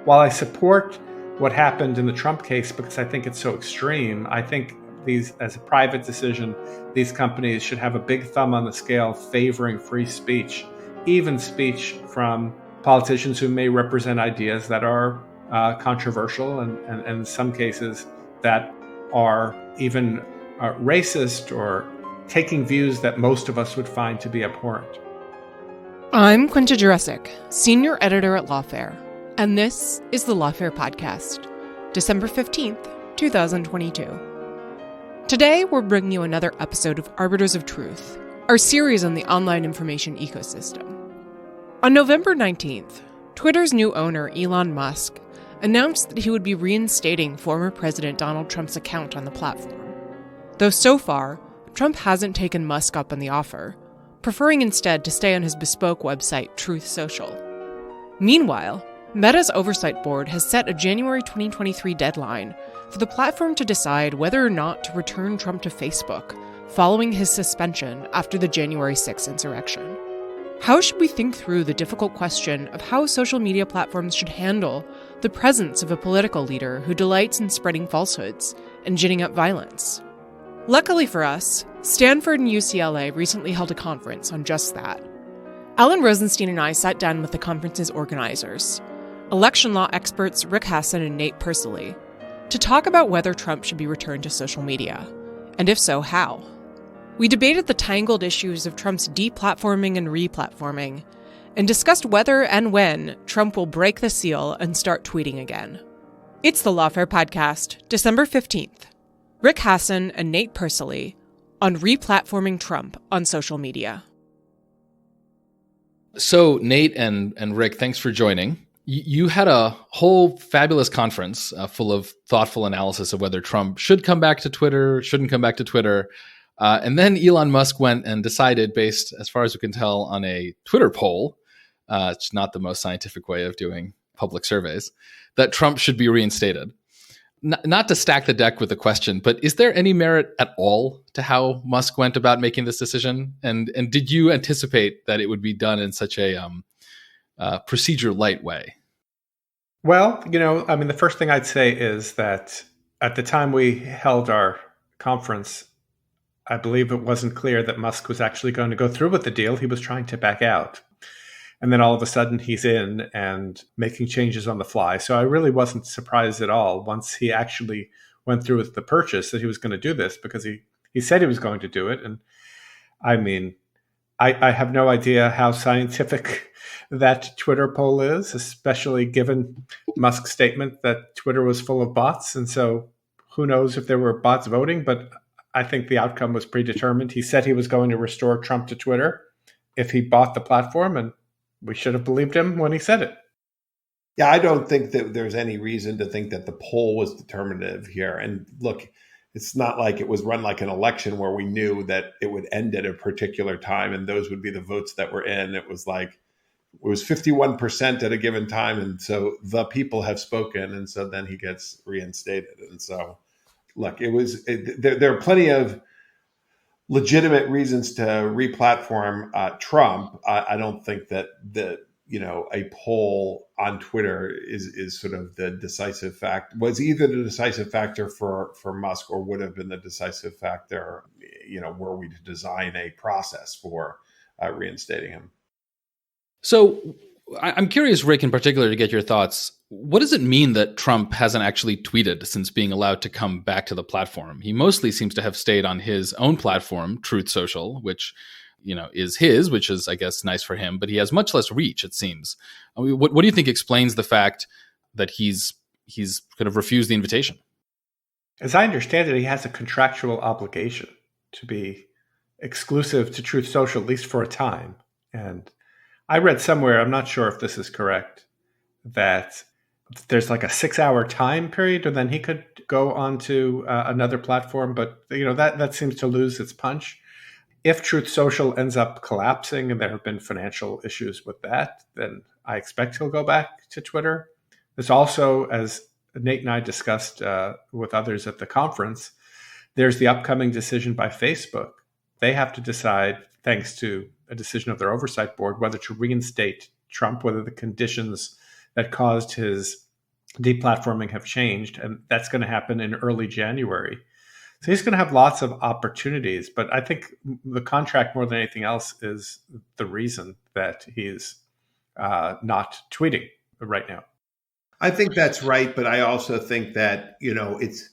while I support what happened in the Trump case because I think it's so extreme, I think these, as a private decision, these companies should have a big thumb on the scale favoring free speech, even speech from politicians who may represent ideas that are controversial and in some cases that are even racist or taking views that most of us would find to be abhorrent. I'm Quinta Jurecic, Senior Editor at Lawfare, and this is the Lawfare Podcast, December 15th, 2022. Today, we're bringing you another episode of Arbiters of Truth, our series on the online information ecosystem. On November 19th, Twitter's new owner, Elon Musk, announced that he would be reinstating former President Donald Trump's account on the platform. Though so far, Trump hasn't taken Musk up on the offer, preferring instead to stay on his bespoke website, Truth Social. Meanwhile, Meta's Oversight Board has set a January 2023 deadline for the platform to decide whether or not to return Trump to Facebook following his suspension after the January 6th insurrection. How should we think through the difficult question of how social media platforms should handle the presence of a political leader who delights in spreading falsehoods and ginning up violence? Luckily for us, Stanford and UCLA recently held a conference on just that. Alan Rosenstein and I sat down with the conference's organizers, election law experts Rick Hasen and Nate Persily, to talk about whether Trump should be returned to social media, and if so, how. We debated the tangled issues of Trump's deplatforming and replatforming, and discussed whether and when Trump will break the seal and start tweeting again. It's the Lawfare Podcast, December 15th. Rick Hasen and Nate Persily on replatforming Trump on social media. So Nate and Rick, thanks for joining. You had a whole fabulous conference full of thoughtful analysis of whether Trump should come back to Twitter, shouldn't come back to Twitter. And then Elon Musk went and decided, based, as far as we can tell, on a Twitter poll, it's not the most scientific way of doing public surveys, that Trump should be reinstated. Not to stack the deck with the question, but is there any merit at all to how Musk went about making this decision? And did you anticipate that it would be done in such a procedure light way? Well, the first thing I'd say is that at the time we held our conference, I believe it wasn't clear that Musk was actually going to go through with the deal. He was trying to back out. And then all of a sudden he's in and making changes on the fly. So I really wasn't surprised at all once he actually went through with the purchase that he was going to do this, because he said he was going to do it. And I have no idea how scientific that Twitter poll is, especially given Musk's statement that Twitter was full of bots. And so who knows if there were bots voting, but I think the outcome was predetermined. He said he was going to restore Trump to Twitter if he bought the platform, and we should have believed him when he said it. Yeah, I don't think that there's any reason to think that the poll was determinative here. And look, it's not like it was run like an election where we knew that it would end at a particular time and those would be the votes that were in. It was 51% at a given time. And so the people have spoken. And so then he gets reinstated. And so, look, there are plenty of legitimate reasons to replatform Trump. I don't think that a poll on Twitter is sort of the decisive fact. Was either the decisive factor for Musk or would have been the decisive factor, were we to design a process for reinstating him. So I'm curious, Rick, in particular, to get your thoughts. What does it mean that Trump hasn't actually tweeted since being allowed to come back to the platform? He mostly seems to have stayed on his own platform, Truth Social, which is his, which is, I guess, nice for him, but he has much less reach, it seems. I mean, what do you think explains the fact that he's kind of refused the invitation? As I understand it, he has a contractual obligation to be exclusive to Truth Social, at least for a time. And I read somewhere, I'm not sure if this is correct, that there's like a 6-hour time period, and then he could go onto another platform. But that seems to lose its punch. If Truth Social ends up collapsing, and there have been financial issues with that, then I expect he'll go back to Twitter. There's also, as Nate and I discussed with others at the conference, there's the upcoming decision by Facebook. They have to decide, thanks to a decision of their oversight board, whether to reinstate Trump, whether the conditions that caused his deplatforming have changed, and that's going to happen in early January. So he's going to have lots of opportunities, but I think the contract more than anything else is the reason that he's not tweeting right now. I think that's right, but I also think that, it's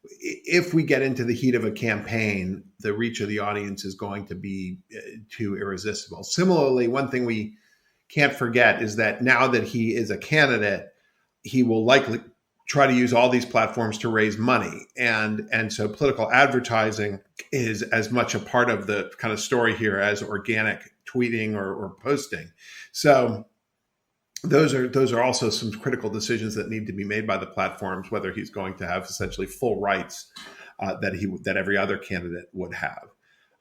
if we get into the heat of a campaign, the reach of the audience is going to be too irresistible. Similarly, one thing we can't forget is that now that he is a candidate, he will likely try to use all these platforms to raise money. And so political advertising is as much a part of the kind of story here as organic tweeting or posting. So those are also some critical decisions that need to be made by the platforms, whether he's going to have essentially full rights that every other candidate would have.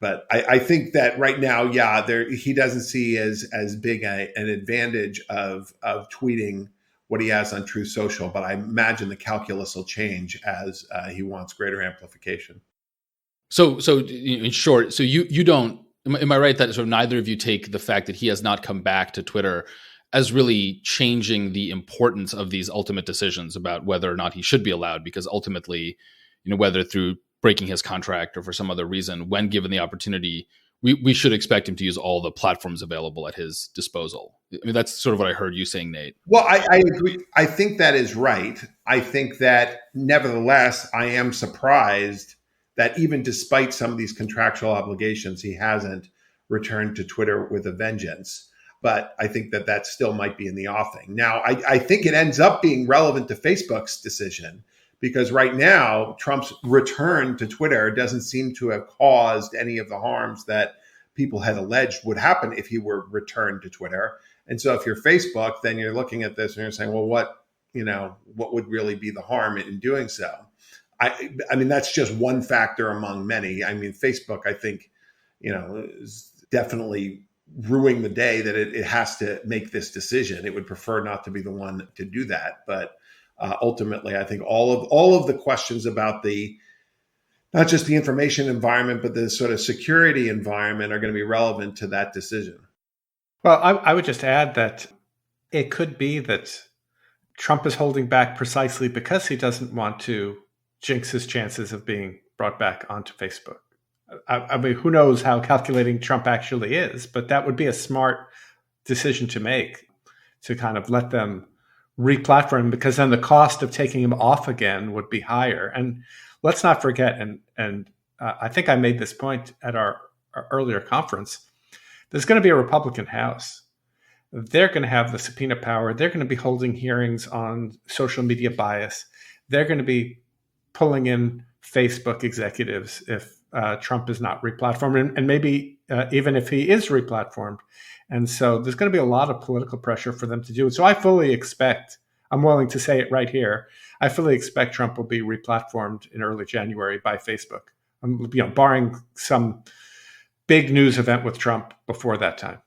But I think that right now, he doesn't see as big an advantage of tweeting what he has on Truth Social. But I imagine the calculus will change as he wants greater amplification. So in short, so you don't. Am I right that sort of neither of you take the fact that he has not come back to Twitter as really changing the importance of these ultimate decisions about whether or not he should be allowed? Because ultimately, whether through breaking his contract or for some other reason, when given the opportunity, we should expect him to use all the platforms available at his disposal. I mean, that's sort of what I heard you saying, Nate. Well, I agree. I think that is right. I think that nevertheless, I am surprised that even despite some of these contractual obligations, he hasn't returned to Twitter with a vengeance. But I think that still might be in the offing. Now, I think it ends up being relevant to Facebook's decision, because right now, Trump's return to Twitter doesn't seem to have caused any of the harms that people had alleged would happen if he were returned to Twitter. And so if you're Facebook, then you're looking at this and you're saying, well, what would really be the harm in doing so? I mean, that's just one factor among many. I mean, Facebook, I think, is definitely ruining the day that it has to make this decision. It would prefer not to be the one to do that. But ultimately, I think all of the questions about not just the information environment, but the sort of security environment are going to be relevant to that decision. Well, I would just add that it could be that Trump is holding back precisely because he doesn't want to jinx his chances of being brought back onto Facebook. I mean, who knows how calculating Trump actually is, but that would be a smart decision to make, to kind of let them re-platform, because then the cost of taking him off again would be higher. And let's not forget, and I think I made this point at our earlier conference, there's going to be a Republican House. They're going to have the subpoena power. They're going to be holding hearings on social media bias. They're going to be pulling in Facebook executives if Trump is not replatformed, and maybe even if he is replatformed. And so there's going to be a lot of political pressure for them to do it. So I fully expect, I'm willing to say it right here, I fully expect Trump will be replatformed in early January by Facebook, barring some big news event with Trump before that time.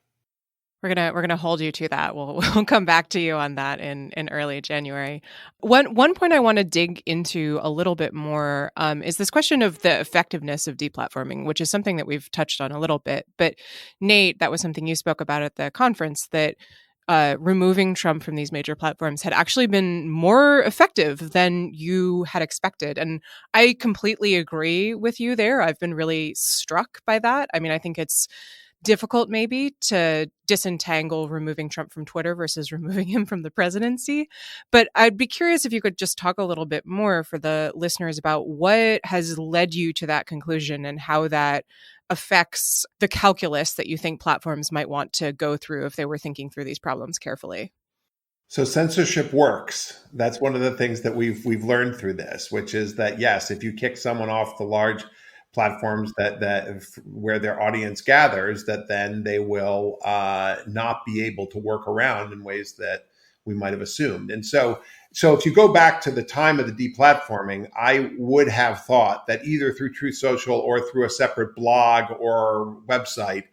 We're gonna hold you to that. We'll come back to you on that in early January. One point I want to dig into a little bit more is this question of the effectiveness of deplatforming, which is something that we've touched on a little bit. But Nate, that was something you spoke about at the conference, that removing Trump from these major platforms had actually been more effective than you had expected. And I completely agree with you there. I've been really struck by that. I mean, I think it's difficult maybe to disentangle removing Trump from Twitter versus removing him from the presidency. But I'd be curious if you could just talk a little bit more for the listeners about what has led you to that conclusion and how that affects the calculus that you think platforms might want to go through if they were thinking through these problems carefully. So censorship works. That's one of the things that we've learned through this, which is that, yes, if you kick someone off the large platforms that where their audience gathers, that then they will not be able to work around in ways that we might have assumed. And so if you go back to the time of the deplatforming, I would have thought that either through Truth Social or through a separate blog or website,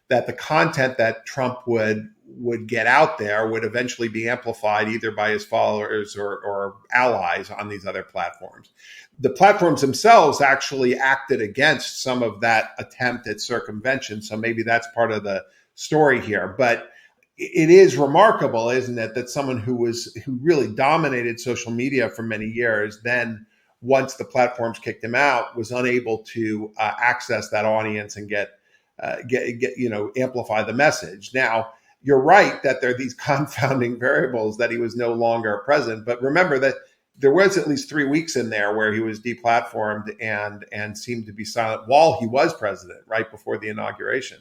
that the content that Trump would get out there would eventually be amplified either by his followers or allies on these other platforms. The platforms themselves actually acted against some of that attempt at circumvention. So maybe that's part of the story here. But it is remarkable, isn't it, that someone who really dominated social media for many years, then once the platforms kicked him out, was unable to access that audience and get amplify the message. Now, you're right that there are these confounding variables that he was no longer president, but remember that there was at least 3 weeks in there where he was deplatformed and seemed to be silent while he was president, right before the inauguration.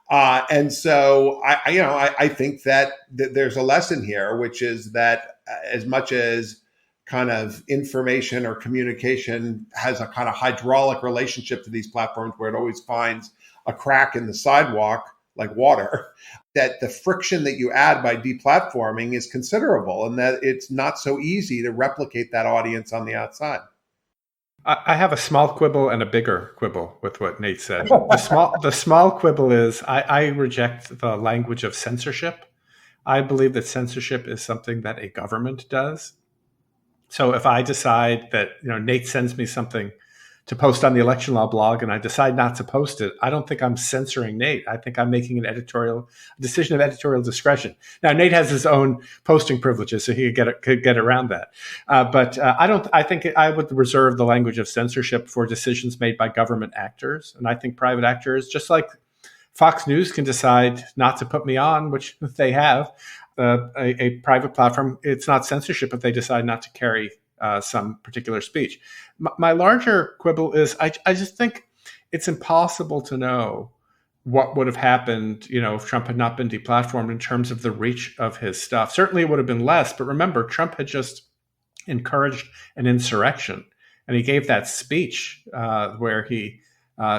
And so I think that there's a lesson here, which is that as much as kind of information or communication has a kind of hydraulic relationship to these platforms where it always finds a crack in the sidewalk like water, that the friction that you add by deplatforming is considerable, and that it's not so easy to replicate that audience on the outside. I have a small quibble and a bigger quibble with what Nate said. The small quibble is I reject the language of censorship. I believe that censorship is something that a government does. So if I decide that Nate sends me something to post on the election law blog and I decide not to post it, I don't think I'm censoring Nate. I think I'm making a decision of editorial discretion. Now, Nate has his own posting privileges, so he could get around that. But I think I would reserve the language of censorship for decisions made by government actors. And I think private actors, just like Fox News can decide not to put me on, which they have, a private platform, it's not censorship if they decide not to carry some particular speech. My larger quibble is I just think it's impossible to know what would have happened, if Trump had not been deplatformed in terms of the reach of his stuff. Certainly it would have been less, but remember, Trump had just encouraged an insurrection, and he gave that speech where he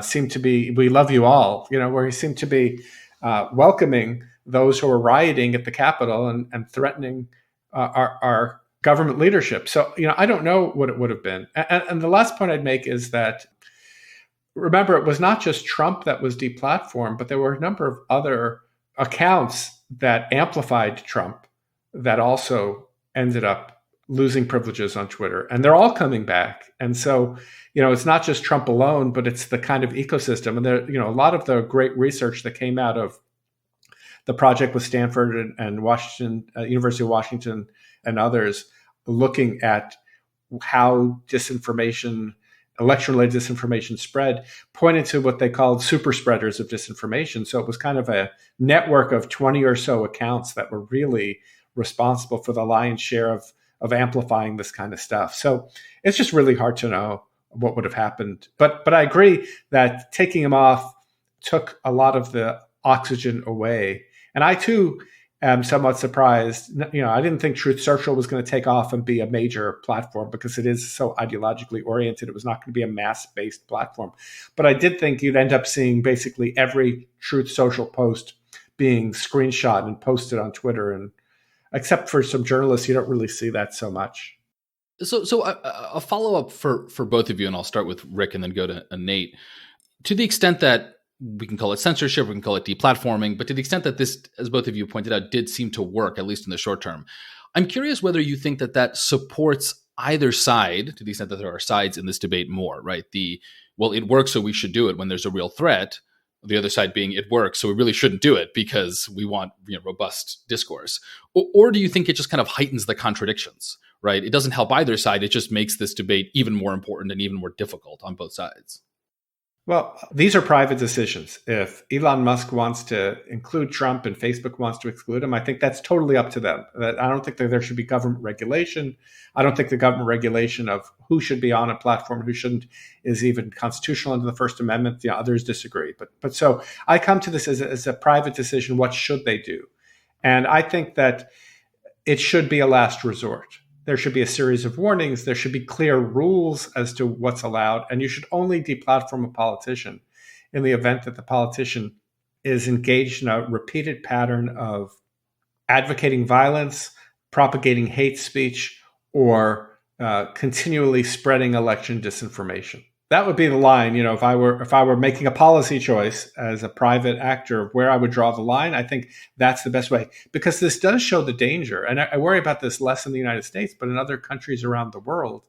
seemed to be, "We love you all," where he seemed to be welcoming those who were rioting at the Capitol and threatening our government leadership. So, I don't know what it would have been. And the last point I'd make is that, remember, it was not just Trump that was deplatformed, but there were a number of other accounts that amplified Trump that also ended up losing privileges on Twitter. And they're all coming back. And so, it's not just Trump alone, but it's the kind of ecosystem. And there, a lot of the great research that came out of the project with Stanford and Washington, University of Washington, and others, looking at how election-related disinformation spread, pointed to what they called super spreaders of disinformation. So it was kind of a network of 20 or so accounts that were really responsible for the lion's share of amplifying this kind of stuff. So it's just really hard to know what would have happened. But I agree that taking him off took a lot of the oxygen away. And I too am somewhat surprised. I didn't think Truth Social was going to take off and be a major platform because it is so ideologically oriented. It was not going to be a mass-based platform. But I did think you'd end up seeing basically every Truth Social post being screenshot and posted on Twitter. And except for some journalists, you don't really see that so much. So a follow-up for both of you, and I'll start with Rick and then go to Nate. To the extent that we can call it censorship, we can call it deplatforming, but to the extent that this, as both of you pointed out, did seem to work, at least in the short term, I'm curious whether you think that supports either side, to the extent that there are sides in this debate more, right? It works, so we should do it when there's a real threat. The other side being, it works, so we really shouldn't do it because we want robust discourse. Or do you think it just kind of heightens the contradictions, right? It doesn't help either side. It just makes this debate even more important and even more difficult on both sides. Well, these are private decisions. If Elon Musk wants to include Trump and Facebook wants to exclude him, I think that's totally up to them. I don't think that there should be government regulation. I don't think the government regulation of who should be on a platform, who shouldn't, is even constitutional under the First Amendment. Others disagree. But so I come to this as a private decision. What should they do? And I think that it should be a last resort. There should be a series of warnings. There should be clear rules as to what's allowed. And you should only deplatform a politician in the event that the politician is engaged in a repeated pattern of advocating violence, propagating hate speech, or continually spreading election disinformation. That would be the line. If I were making a policy choice as a private actor of where I would draw the line, I think that's the best way, because this does show the danger. And I worry about this less in the United States, but in other countries around the world,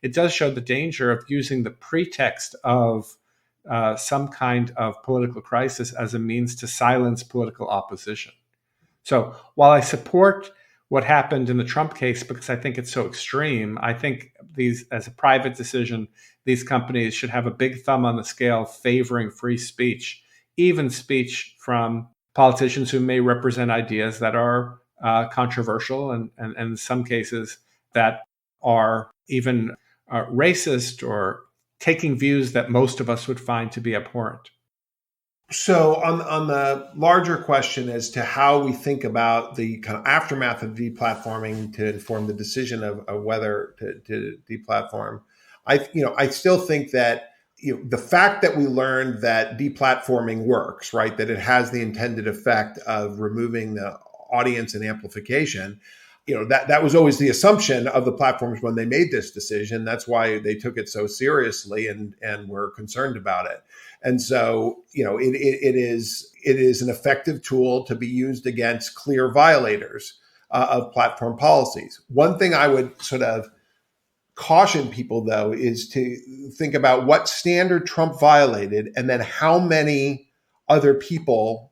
it does show the danger of using the pretext of some kind of political crisis as a means to silence political opposition. So while I support what happened in the Trump case because I think it's so extreme, I think these, as a private decision, these companies should have a big thumb on the scale favoring free speech, even speech from politicians who may represent ideas that are controversial and in some cases that are even racist or taking views that most of us would find to be abhorrent. So on the larger question as to how we think about the kind of aftermath of deplatforming to inform the decision of whether to deplatform, I still think that the fact that we learned that deplatforming works, right, that it has the intended effect of removing the audience and amplification, that was always the assumption of the platforms when they made this decision. That's why they took it so seriously and were concerned about it. And so, it is an effective tool to be used against clear violators of platform policies. One thing I would sort of caution people, though, is to think about what standard Trump violated and then how many other people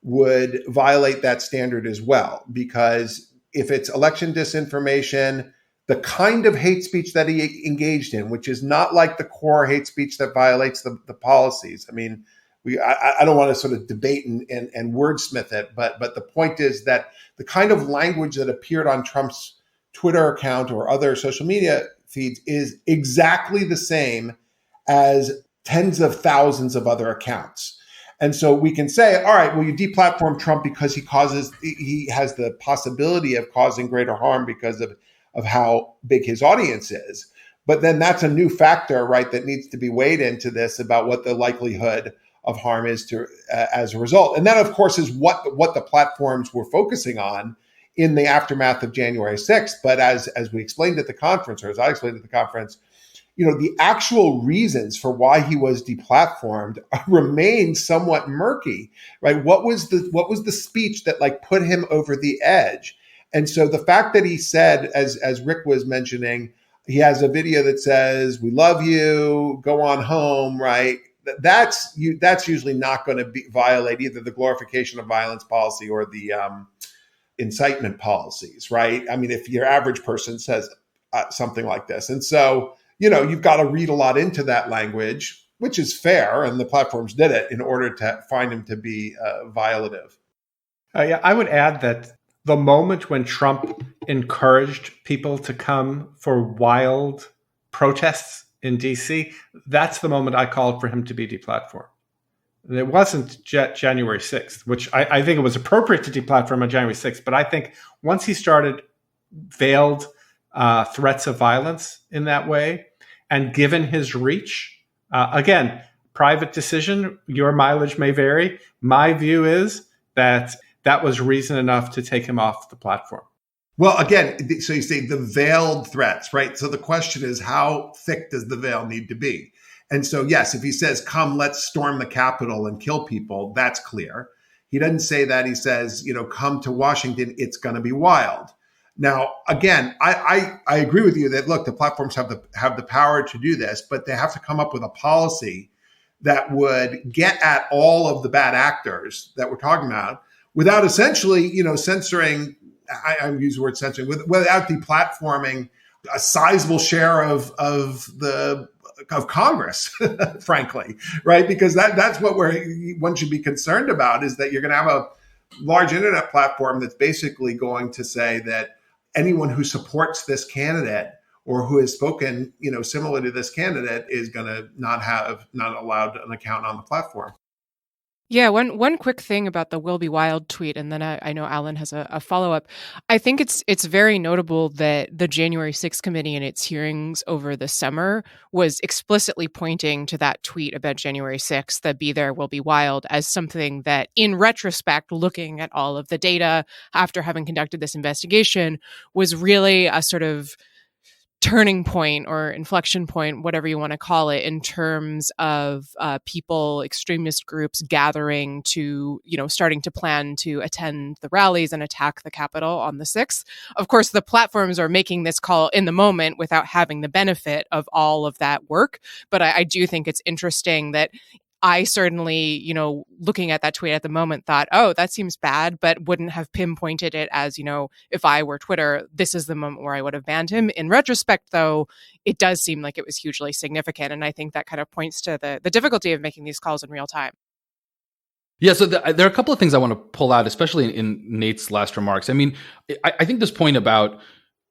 would violate that standard as well. Because if it's election disinformation, the kind of hate speech that he engaged in, which is not like the core hate speech that violates the policies. I mean, I don't want to sort of debate and wordsmith it, but the point is that the kind of language that appeared on Trump's Twitter account or other social media feeds is exactly the same as tens of thousands of other accounts. And so we can say, all right, well, you deplatform Trump because he has the possibility of causing greater harm because of how big his audience is. But then that's a new factor, right, that needs to be weighed into this about what the likelihood of harm is as a result. And that, of course, is what the platforms were focusing on in the aftermath of January 6th. But as we explained at the conference, or as I explained at the conference, the actual reasons for why he was deplatformed remain somewhat murky, right? What was the speech that put him over the edge? And so the fact that he said, as Rick was mentioning, he has a video that says, "We love you, go on home," right? That's usually not going to violate either the glorification of violence policy or the incitement policies, right? I mean, if your average person says something like this. And so, you've got to read a lot into that language, which is fair. And the platforms did it in order to find him to be violative. Yeah, I would add that the moment when Trump encouraged people to come for wild protests in DC, that's the moment I called for him to be deplatformed. It wasn't January 6th, which I think it was appropriate to deplatform on January 6th. But I think once he started veiled threats of violence in that way, and given his reach, again, private decision, your mileage may vary. My view is that was reason enough to take him off the platform. Well, again, so you say the veiled threats, right? So the question is, how thick does the veil need to be? And so, yes, if he says, "Come, let's storm the Capitol and kill people," that's clear. He doesn't say that. He says, "Come to Washington, it's going to be wild." Now, again, I agree with you that, look, the platforms have the power to do this, but they have to come up with a policy that would get at all of the bad actors that we're talking about without essentially, censoring. I use the word censoring without deplatforming a sizable share of Congress, frankly, right? Because that's what one should be concerned about, is that you're going to have a large internet platform that's basically going to say that anyone who supports this candidate or who has spoken, similar to this candidate is going to not allowed an account on the platform. Yeah, one quick thing about the "will be wild" tweet, and then I know Alan has a follow-up. I think it's very notable that the January 6th committee in its hearings over the summer was explicitly pointing to that tweet about January 6th, the "be there, will be wild," as something that, in retrospect, looking at all of the data after having conducted this investigation, was really a sort of turning point or inflection point, whatever you want to call it, in terms of people, extremist groups gathering to, starting to plan to attend the rallies and attack the Capitol on the 6th. Of course, the platforms are making this call in the moment without having the benefit of all of that work. But I do think it's interesting that I certainly, looking at that tweet at the moment thought, oh, that seems bad, but wouldn't have pinpointed it as, if I were Twitter, this is the moment where I would have banned him. In retrospect, though, it does seem like it was hugely significant. And I think that kind of points to the difficulty of making these calls in real time. Yeah, so there are a couple of things I want to pull out, especially in Nate's last remarks. I mean, I think this point about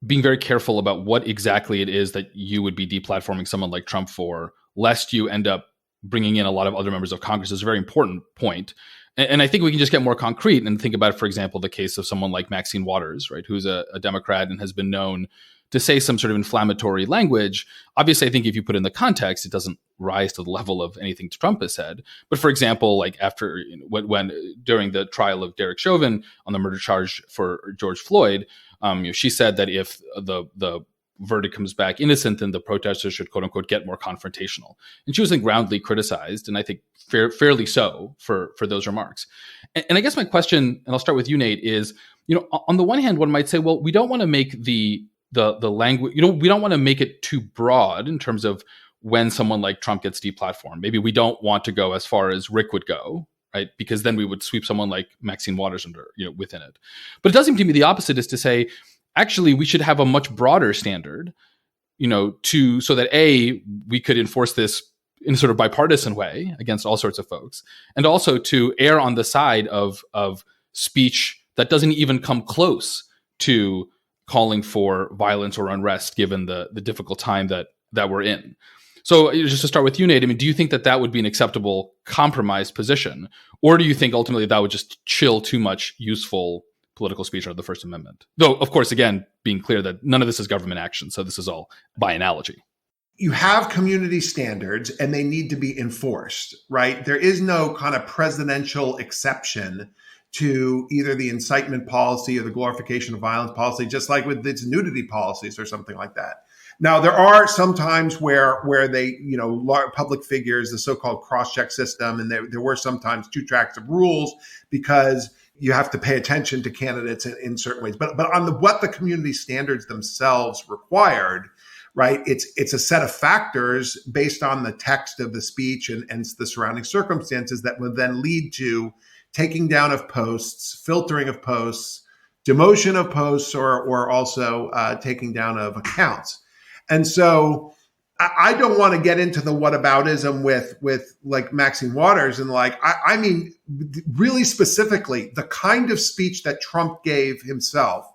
being very careful about what exactly it is that you would be deplatforming someone like Trump for, lest you end up bringing in a lot of other members of Congress, is a very important point. And I think we can just get more concrete and think about, for example, the case of someone like Maxine Waters, right, who's a Democrat and has been known to say some sort of inflammatory language. Obviously, I think if you put it in the context, it doesn't rise to the level of anything Trump has said. But for example, like after when during the trial of Derek Chauvin on the murder charge for George Floyd, she said that if the verdict comes back innocent, then the protesters should, quote unquote, get more confrontational. And she was roundly criticized, and I think fairly so for those remarks. And I guess my question, and I'll start with you, Nate, is, on the one hand, one might say, well, we don't want to make the language, we don't want to make it too broad in terms of when someone like Trump gets deplatformed. Maybe we don't want to go as far as Rick would go, right? Because then we would sweep someone like Maxine Waters under, within it. But it does seem to me the opposite is to say, actually, we should have a much broader standard, so that we could enforce this in a sort of bipartisan way against all sorts of folks, and also to err on the side of speech that doesn't even come close to calling for violence or unrest, given the difficult time that we're in. So just to start with you, Nate, I mean, do you think that would be an acceptable compromise position? Or do you think ultimately that would just chill too much useful political speech under the First Amendment? Though, of course, again, being clear that none of this is government action. So this is all by analogy. You have community standards and they need to be enforced, right? There is no kind of presidential exception to either the incitement policy or the glorification of violence policy, just like with its nudity policies or something like that. Now, there are some times where they, public figures, the so-called cross-check system, and there were sometimes two tracks of rules because you have to pay attention to candidates in certain ways. But on what the community standards themselves required, right, it's a set of factors based on the text of the speech and the surrounding circumstances that would then lead to taking down of posts, filtering of posts, demotion of posts, or also taking down of accounts. And so I don't want to get into the whataboutism with like Maxine Waters and I mean, really specifically, the kind of speech that Trump gave himself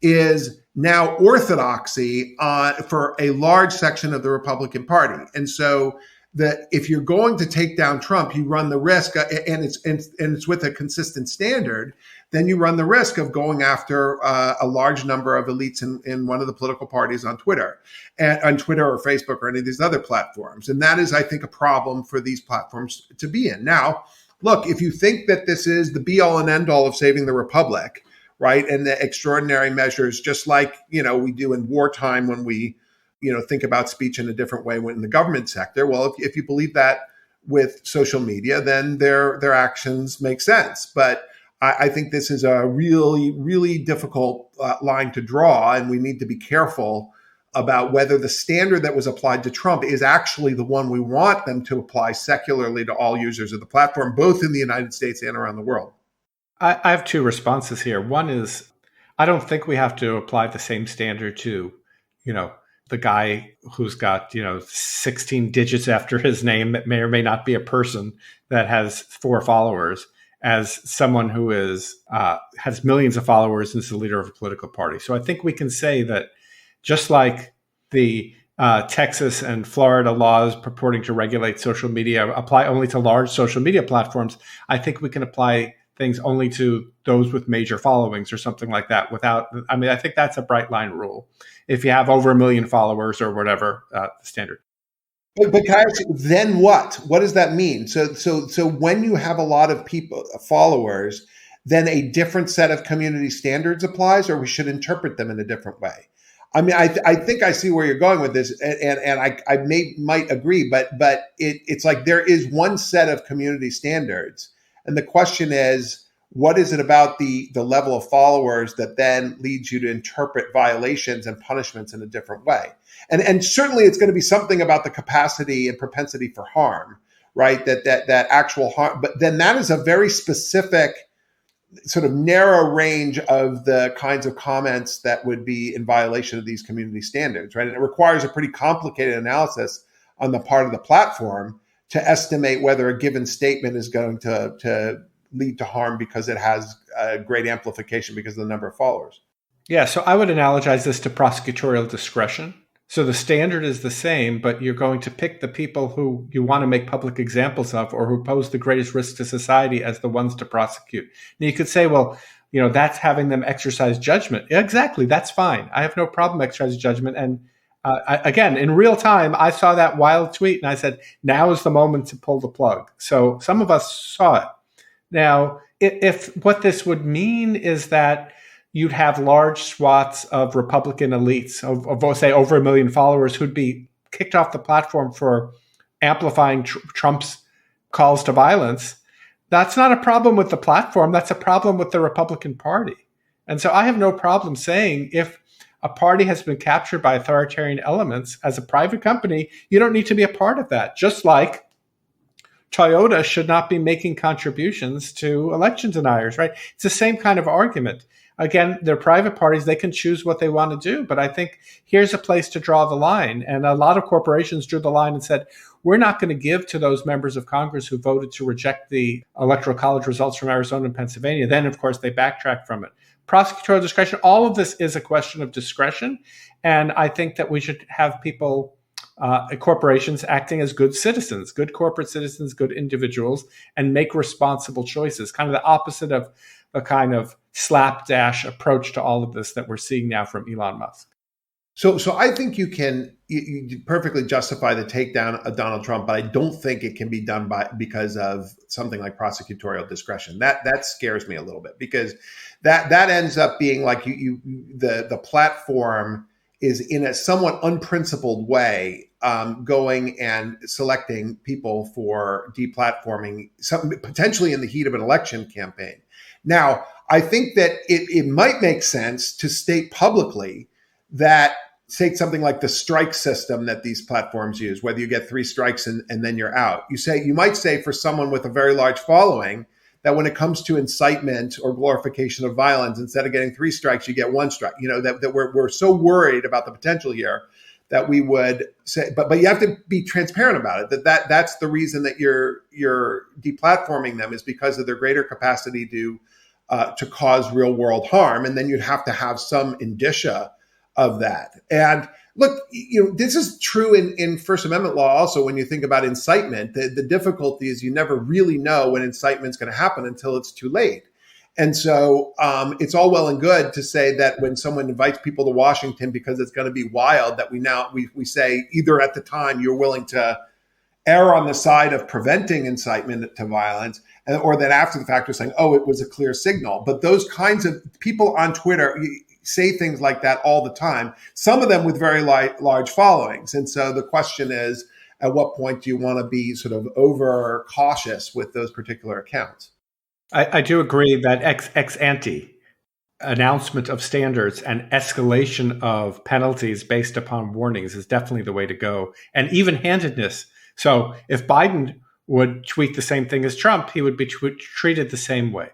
is now orthodoxy for a large section of the Republican Party. And so that if you're going to take down Trump, you run the risk, and it's with a consistent standard, then you run the risk of going after a large number of elites in one of the political parties on Twitter or Facebook or any of these other platforms. And that is, I think, a problem for these platforms to be in. Now, look, if you think that this is the be all and end all of saving the republic, right, and the extraordinary measures, just like, we do in wartime when we, think about speech in a different way in the government sector. Well, if you believe that with social media, then their actions make sense. But I think this is a really, really difficult line to draw, and we need to be careful about whether the standard that was applied to Trump is actually the one we want them to apply secularly to all users of the platform, both in the United States and around the world. I have two responses here. One is, I don't think we have to apply the same standard to, the guy who's got, 16 digits after his name that may or may not be a person that has 4 followers, as someone who has millions of followers and is the leader of a political party. So I think we can say that just like the Texas and Florida laws purporting to regulate social media apply only to large social media platforms, I think we can apply things only to those with major followings or something like that I think that's a bright line rule. If you have over 1 million followers or whatever, the standard. But guys, then what? What does that mean? So when you have a lot of followers, then a different set of community standards applies, or we should interpret them in a different way. I mean, I think I see where you're going with this, and I might agree, but it's like there is one set of community standards, and the question is, what is it about the level of followers that then leads you to interpret violations and punishments in a different way? And certainly it's going to be something about the capacity and propensity for harm, right? That actual harm. But then that is a very specific sort of narrow range of the kinds of comments that would be in violation of these community standards, right? And it requires a pretty complicated analysis on the part of the platform to estimate whether a given statement is going to lead to harm because it has a great amplification because of the number of followers. Yeah, so I would analogize this to prosecutorial discretion. So the standard is the same, but you're going to pick the people who you want to make public examples of or who pose the greatest risk to society as the ones to prosecute. And you could say, well, that's having them exercise judgment. Yeah, exactly. That's fine. I have no problem exercising judgment. And again, in real time, I saw that wild tweet and I said, now is the moment to pull the plug. So some of us saw it. Now, if what this would mean is that you'd have large swaths of Republican elites of say, over 1 million followers who'd be kicked off the platform for amplifying Trump's calls to violence. That's not a problem with the platform. That's a problem with the Republican Party. And so I have no problem saying if a party has been captured by authoritarian elements as a private company, you don't need to be a part of that. Just like Toyota should not be making contributions to election deniers, right? It's the same kind of argument. Again, they're private parties. They can choose what they want to do. But I think here's a place to draw the line. And a lot of corporations drew the line and said, we're not going to give to those members of Congress who voted to reject the Electoral College results from Arizona and Pennsylvania. Then, of course, they backtracked from it. Prosecutorial discretion, all of this is a question of discretion. And I think that we should have people, corporations acting as good citizens, good corporate citizens, good individuals, and make responsible choices, kind of the opposite of the kind of slapdash approach to all of this that we're seeing now from Elon Musk. So I think you perfectly justify the takedown of Donald Trump, but I don't think it can be done because of something like prosecutorial discretion. That scares me a little bit because that ends up being like the platform is in a somewhat unprincipled way going and selecting people for deplatforming, potentially in the heat of an election campaign. Now, I think that it might make sense to state publicly that, say, something like the strike system that these platforms use, whether you get 3 strikes and then you're out. You might say for someone with a very large following that when it comes to incitement or glorification of violence, instead of getting 3 strikes, you get 1 strike. That we're so worried about the potential here that we would say, but you have to be transparent about it. That's the reason that you're deplatforming them is because of their greater capacity to cause real world harm, and then you'd have to have some indicia of that. And look, this is true in First Amendment law also. When you think about incitement, the difficulty is you never really know when incitement is going to happen until it's too late. And so it's all well and good to say that when someone invites people to Washington because it's going to be wild, that we say either at the time you're willing to err on the side of preventing incitement to violence, or that after the fact we're saying, oh, it was a clear signal. But those kinds of people on Twitter say things like that all the time, some of them with very large followings. And so the question is, at what point do you want to be sort of over cautious with those particular accounts? I do agree that ex ante announcement of standards and escalation of penalties based upon warnings is definitely the way to go. And even-handedness. So if Biden would tweet the same thing as Trump, he would be treated the same way.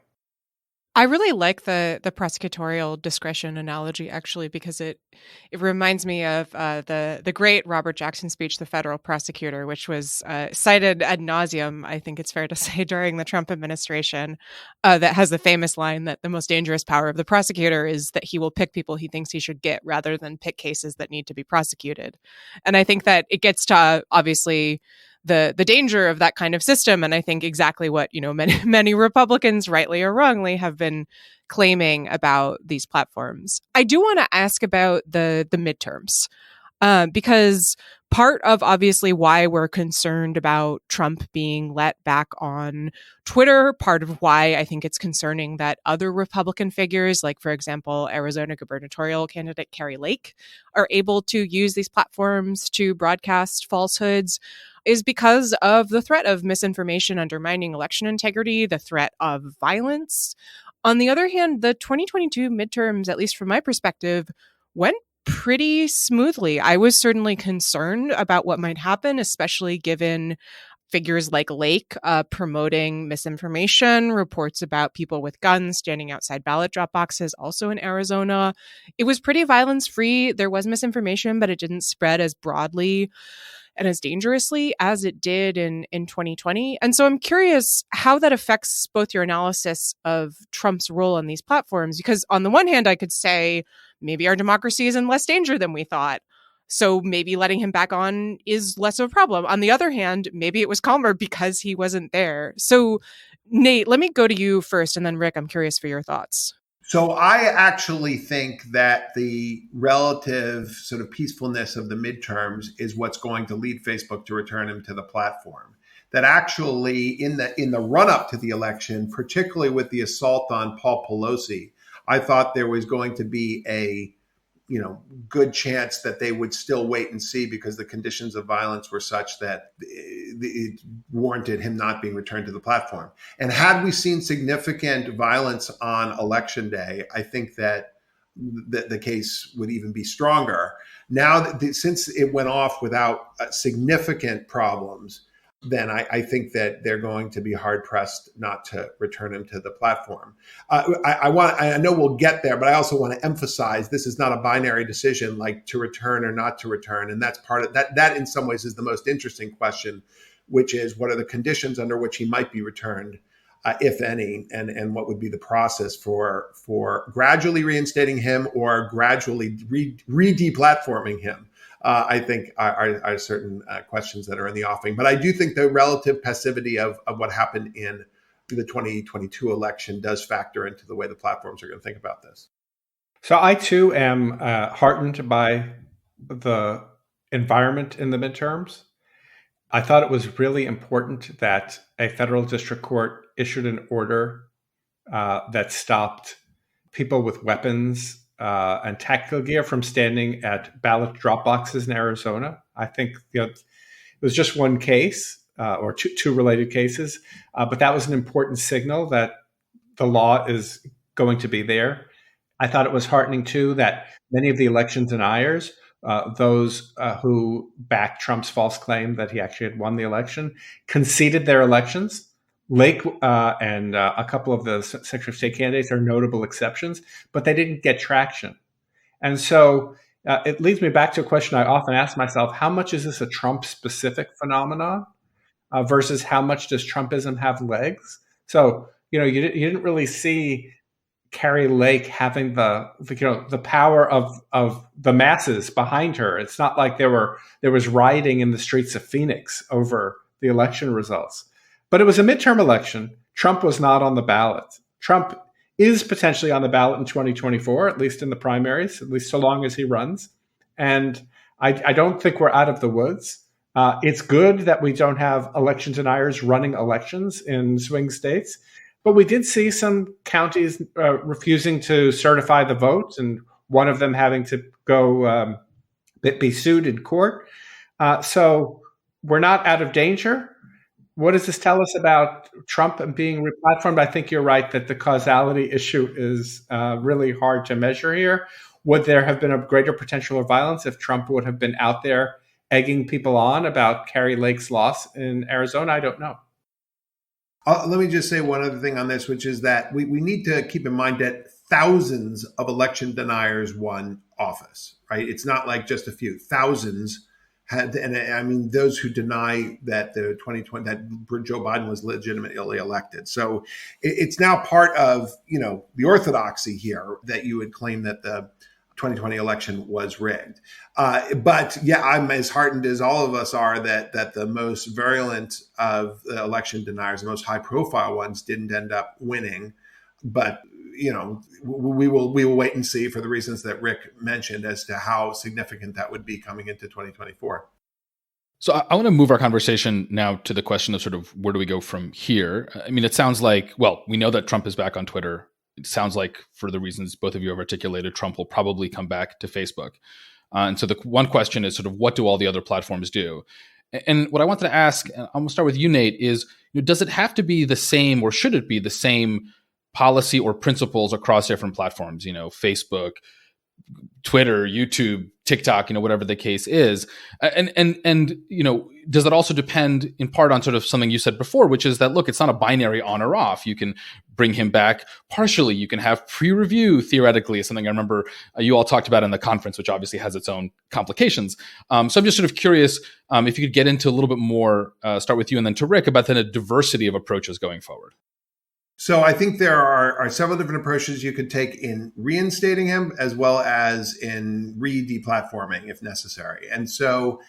I really like the prosecutorial discretion analogy, actually, because it reminds me of the great Robert Jackson speech, The Federal Prosecutor, which was cited ad nauseum, I think it's fair to say, during the Trump administration, that has the famous line that the most dangerous power of the prosecutor is that he will pick people he thinks he should get rather than pick cases that need to be prosecuted. And I think that it gets to, obviously, the danger of that kind of system. And I think exactly what, many Republicans, rightly or wrongly, have been claiming about these platforms. I do want to ask about the midterms, because part of obviously why we're concerned about Trump being let back on Twitter, part of why I think it's concerning that other Republican figures, like, for example, Arizona gubernatorial candidate Kari Lake, are able to use these platforms to broadcast falsehoods, is because of the threat of misinformation undermining election integrity, the threat of violence. On the other hand, the 2022 midterms, at least from my perspective, went pretty smoothly. I was certainly concerned about what might happen, especially given figures like Lake promoting misinformation, reports about people with guns standing outside ballot drop boxes, also in Arizona. It was pretty violence-free. There was misinformation, but it didn't spread as broadly and as dangerously as it did in 2020. And so I'm curious how that affects both your analysis of Trump's role on these platforms, because on the one hand, I could say maybe our democracy is in less danger than we thought. So maybe letting him back on is less of a problem. On the other hand, maybe it was calmer because he wasn't there. So Nate, let me go to you first, and then Rick, I'm curious for your thoughts. So I actually think that the relative sort of peacefulness of the midterms is what's going to lead Facebook to return him to the platform. That actually in the run up to the election, particularly with the assault on Paul Pelosi, I thought there was going to be a good chance that they would still wait and see because the conditions of violence were such that it warranted him not being returned to the platform. And had we seen significant violence on election day, I think that the case would even be stronger. Now, since it went off without significant problems, then I think that they're going to be hard pressed not to return him to the platform. I know we'll get there, but I also want to emphasize this is not a binary decision like to return or not to return, and that's part of that. That in some ways is the most interesting question, which is what are the conditions under which he might be returned, if any, and what would be the process for gradually reinstating him or gradually re-deplatforming him. I think are certain questions that are in the offing. But I do think the relative passivity of what happened in the 2022 election does factor into the way the platforms are going to think about this. So I too am heartened by the environment in the midterms. I thought it was really important that a federal district court issued an order that stopped people with weapons and tactical gear from standing at ballot drop boxes in Arizona. I think it was just one case or two related cases, but that was an important signal that the law is going to be there. I thought it was heartening, too, that many of the election deniers, those who backed Trump's false claim that he actually had won the election, conceded their elections. Lake and a couple of the Secretary of State candidates are notable exceptions, but they didn't get traction. And so it leads me back to a question I often ask myself: how much is this a Trump-specific phenomenon versus how much does Trumpism have legs? So you didn't really see Kari Lake having the power of the masses behind her. It's not like there was rioting in the streets of Phoenix over the election results. But it was a midterm election. Trump was not on the ballot. Trump is potentially on the ballot in 2024, at least in the primaries, at least so long as he runs. And I don't think we're out of the woods. It's good that we don't have election deniers running elections in swing states. But we did see some counties refusing to certify the vote, and one of them having to go be sued in court. So we're not out of danger. What does this tell us about Trump and being replatformed? I think you're right that the causality issue is really hard to measure here. Would there have been a greater potential of violence if Trump would have been out there egging people on about Kari Lake's loss in Arizona? I don't know. Let me just say one other thing on this, which is that we need to keep in mind that thousands of election deniers won office, right? It's not like just a few. Thousands had, and I mean, those who deny that the 2020, that Joe Biden was legitimately elected. So it's now part of, the orthodoxy here that you would claim that the 2020 election was rigged. But yeah, I'm as heartened as all of us are that the most virulent of the election deniers, the most high profile ones, didn't end up winning. But we will wait and see for the reasons that Rick mentioned as to how significant that would be coming into 2024. So I want to move our conversation now to the question of sort of where do we go from here? I mean, it sounds like, well, we know that Trump is back on Twitter. It sounds like, for the reasons both of you have articulated, Trump will probably come back to Facebook. And so the one question is sort of what do all the other platforms do? And what I wanted to ask, and I'm going to start with you, Nate, is does it have to be the same, or should it be the same policy or principles across different platforms? Facebook, Twitter, YouTube, TikTok, whatever the case is. And does that also depend in part on sort of something you said before, which is that, look, it's not a binary on or off. You can bring him back partially. You can have pre-review, theoretically, something I remember you all talked about in the conference, which obviously has its own complications. So I'm just sort of curious if you could get into a little bit more, start with you and then to Rick, about then a diversity of approaches going forward. So I think there are several different approaches you could take in reinstating him as well as in re-deplatforming if necessary. And so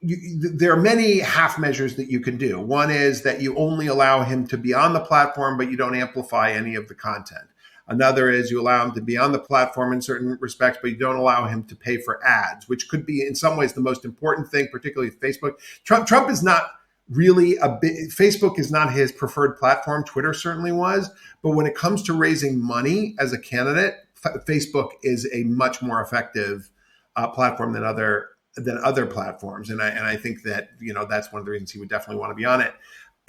there are many half measures that you can do. One is that you only allow him to be on the platform, but you don't amplify any of the content. Another is you allow him to be on the platform in certain respects, but you don't allow him to pay for ads, which could be in some ways the most important thing, particularly with Facebook. Trump is not really Facebook is not his preferred platform. Twitter certainly was. But when it comes to raising money as a candidate, Facebook is a much more effective platform than other platforms. And I think that, that's one of the reasons he would definitely want to be on it.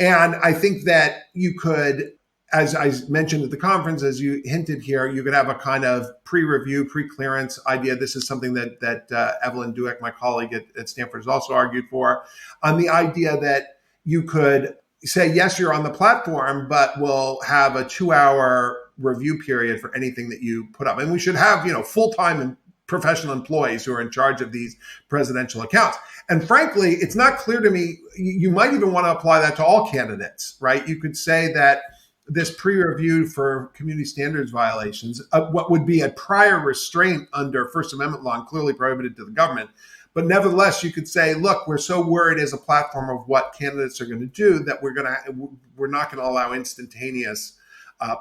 And I think that you could, as I mentioned at the conference, as you hinted here, you could have a kind of pre-review, pre-clearance idea. This is something that Evelyn Dueck, my colleague at Stanford, has also argued for, on the idea that you could say, yes, you're on the platform, but we'll have a 2-hour review period for anything that you put up. And we should have, full-time and professional employees who are in charge of these presidential accounts. And frankly, it's not clear to me, you might even want to apply that to all candidates, right? You could say that this pre-review for community standards violations, what would be a prior restraint under First Amendment law and clearly prohibited to the government. But nevertheless, you could say, look, we're so worried as a platform of what candidates are going to do that we're not going to allow instantaneous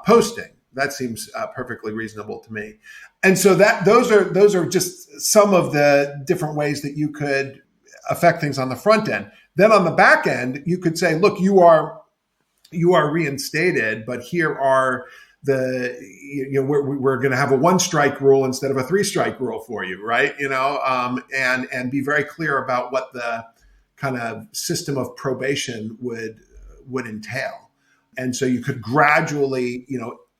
posting. That seems perfectly reasonable to me. And so those are just some of the different ways that you could affect things on the front end. Then on the back end, you could say, look, you are reinstated, but here are we're going to have a 1-strike rule instead of a 3-strike rule for you, right? And be very clear about what the kind of system of probation would entail. And so you could gradually,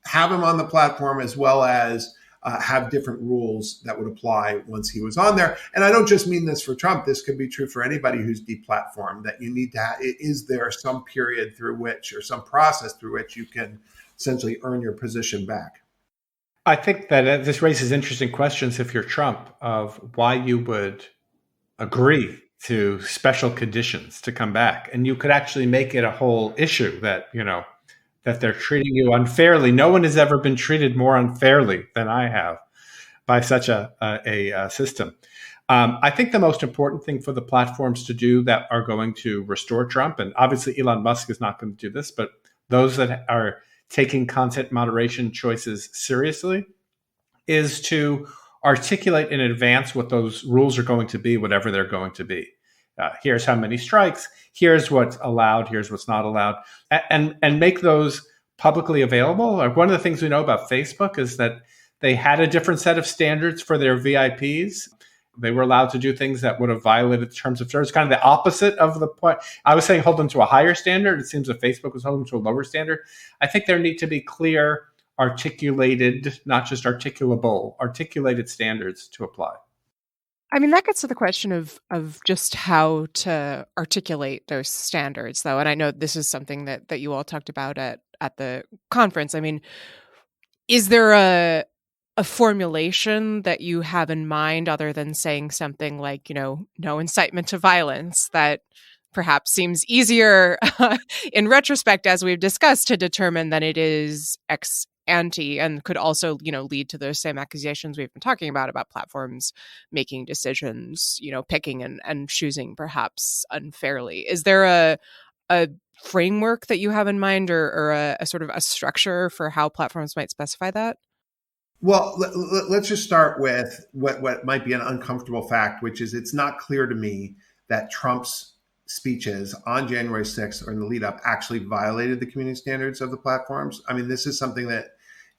have him on the platform as well as have different rules that would apply once he was on there. And I don't just mean this for Trump. This could be true for anybody who's deplatformed, that you need to is there some period through which, or some process through which you can essentially earn your position back? I think that this raises interesting questions if you're Trump of why you would agree to special conditions to come back. And you could actually make it a whole issue that, that they're treating you unfairly. No one has ever been treated more unfairly than I have by such a system. I think the most important thing for the platforms to do that are going to restore Trump, and obviously Elon Musk is not going to do this, but those that are taking content moderation choices seriously, is to articulate in advance what those rules are going to be, whatever they're going to be. Here's how many strikes, here's what's allowed, here's what's not allowed, and make those publicly available. One of the things we know about Facebook is that they had a different set of standards for their VIPs. They were allowed to do things that would have violated the terms of service, kind of the opposite of the point. I was saying hold them to a higher standard. It seems that Facebook was holding to a lower standard. I think there need to be clear, articulated, not just articulable, articulated standards to apply. I mean, that gets to the question of just how to articulate those standards, though. And I know this is something that you all talked about at the conference. I mean, is there a formulation that you have in mind other than saying something like, no incitement to violence, that perhaps seems easier in retrospect, as we've discussed, to determine than it is ex ante, and could also, lead to those same accusations we've been talking about platforms making decisions, picking and choosing perhaps unfairly. Is there a framework that you have in mind, or a sort of a structure for how platforms might specify that? Well, let's just start with what might be an uncomfortable fact, which is it's not clear to me that Trump's speeches on January 6th or in the lead up actually violated the community standards of the platforms. I mean, this is something that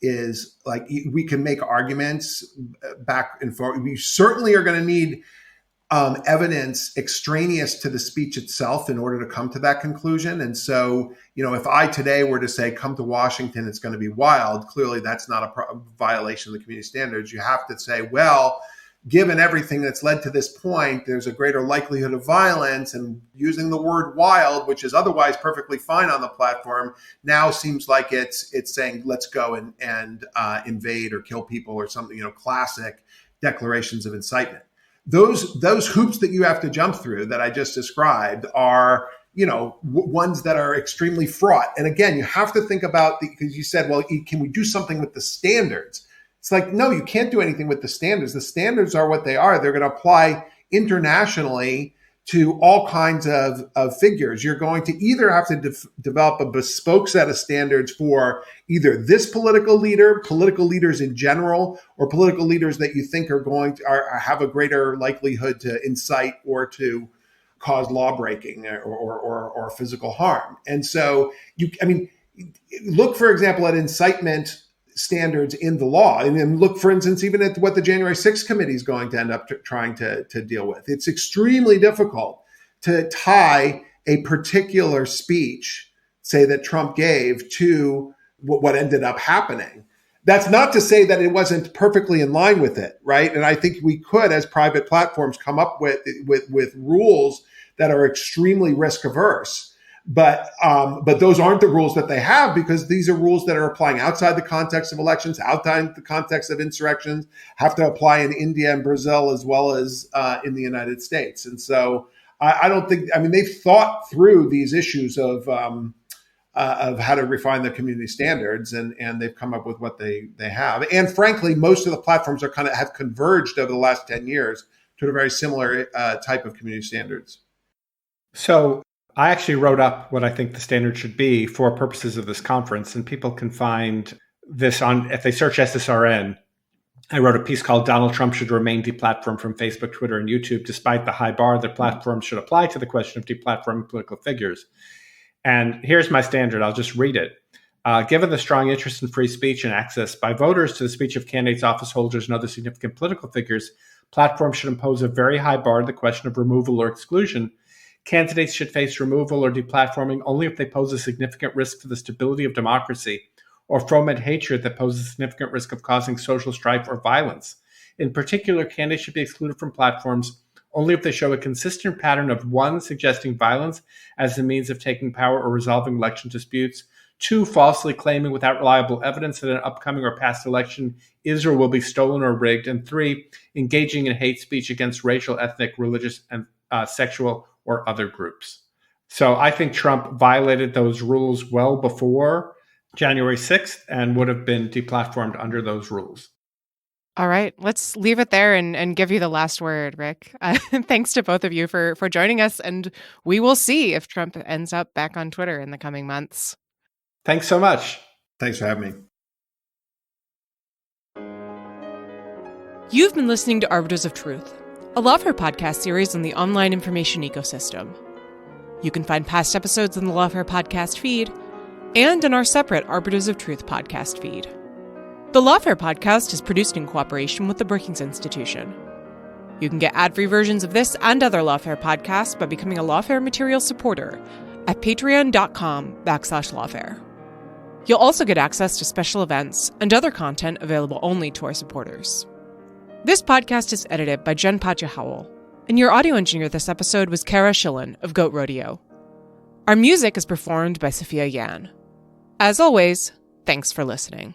is like, we can make arguments back and forth. We certainly are going to need evidence extraneous to the speech itself in order to come to that conclusion. And so, if I today were to say, come to Washington, it's going to be wild, clearly that's not a violation of the community standards. You have to say, well, given everything that's led to this point, there's a greater likelihood of violence, and using the word wild, which is otherwise perfectly fine on the platform, now seems like it's saying, let's go and invade or kill people or something, classic declarations of incitement. Those hoops that you have to jump through that I just described are, ones that are extremely fraught. And again, you have to think about because you said, well, can we do something with the standards? It's like, no, you can't do anything with the standards. The standards are what they are. They're going to apply internationally to all kinds of figures. You're going to either have to develop a bespoke set of standards for either this political leader, political leaders in general, or political leaders that you think are going to have a greater likelihood to incite or to cause law breaking or physical harm. And so look, for example, at incitement standards in the law, and then look, for instance, even at what the January 6th committee is going to end up trying to deal with. It's extremely difficult to tie a particular speech, say, that Trump gave to what ended up happening. That's not to say that it wasn't perfectly in line with it, right? And I think we could, as private platforms, come up with rules that are extremely risk averse. But those aren't the rules that they have, because these are rules that are applying outside the context of elections, outside the context of insurrections, have to apply in India and Brazil as well as in the United States. And so I don't think, they've thought through these issues of how to refine the community standards, and they've come up with what they have. And frankly, most of the platforms are have converged over the last 10 years to a very similar type of community standards. So I actually wrote up what I think the standard should be for purposes of this conference, and people can find this if they search SSRN. I wrote a piece called "Donald Trump Should Remain Deplatformed from Facebook, Twitter, and YouTube, despite the high bar that platforms should apply to the question of deplatforming political figures." And here's my standard. I'll just read it. Given the strong interest in free speech and access by voters to the speech of candidates, office holders, and other significant political figures, platforms should impose a very high bar to the question of removal or exclusion. Candidates should face removal or deplatforming only if they pose a significant risk to the stability of democracy, or foment hatred that poses a significant risk of causing social strife or violence. In particular, candidates should be excluded from platforms only if they show a consistent pattern of 1, suggesting violence as a means of taking power or resolving election disputes, 2, falsely claiming without reliable evidence that an upcoming or past election is or will be stolen or rigged, and 3, engaging in hate speech against racial, ethnic, religious, and sexual or other groups. So I think Trump violated those rules well before January 6th and would have been deplatformed under those rules. All right, let's leave it there and give you the last word, Rick. Thanks to both of you for joining us, and we will see if Trump ends up back on Twitter in the coming months. Thanks so much. Thanks for having me. You've been listening to Arbiters of Truth, a Lawfare podcast series on the online information ecosystem. You can find past episodes in the Lawfare podcast feed and in our separate Arbiters of Truth podcast feed. The Lawfare podcast is produced in cooperation with the Brookings Institution. You can get ad-free versions of this and other Lawfare podcasts by becoming a Lawfare material supporter at patreon.com/lawfare. You'll also get access to special events and other content available only to our supporters. This podcast is edited by Jen Padgett-Howell, and your audio engineer this episode was Kara Schillen of Goat Rodeo. Our music is performed by Sophia Yan. As always, thanks for listening.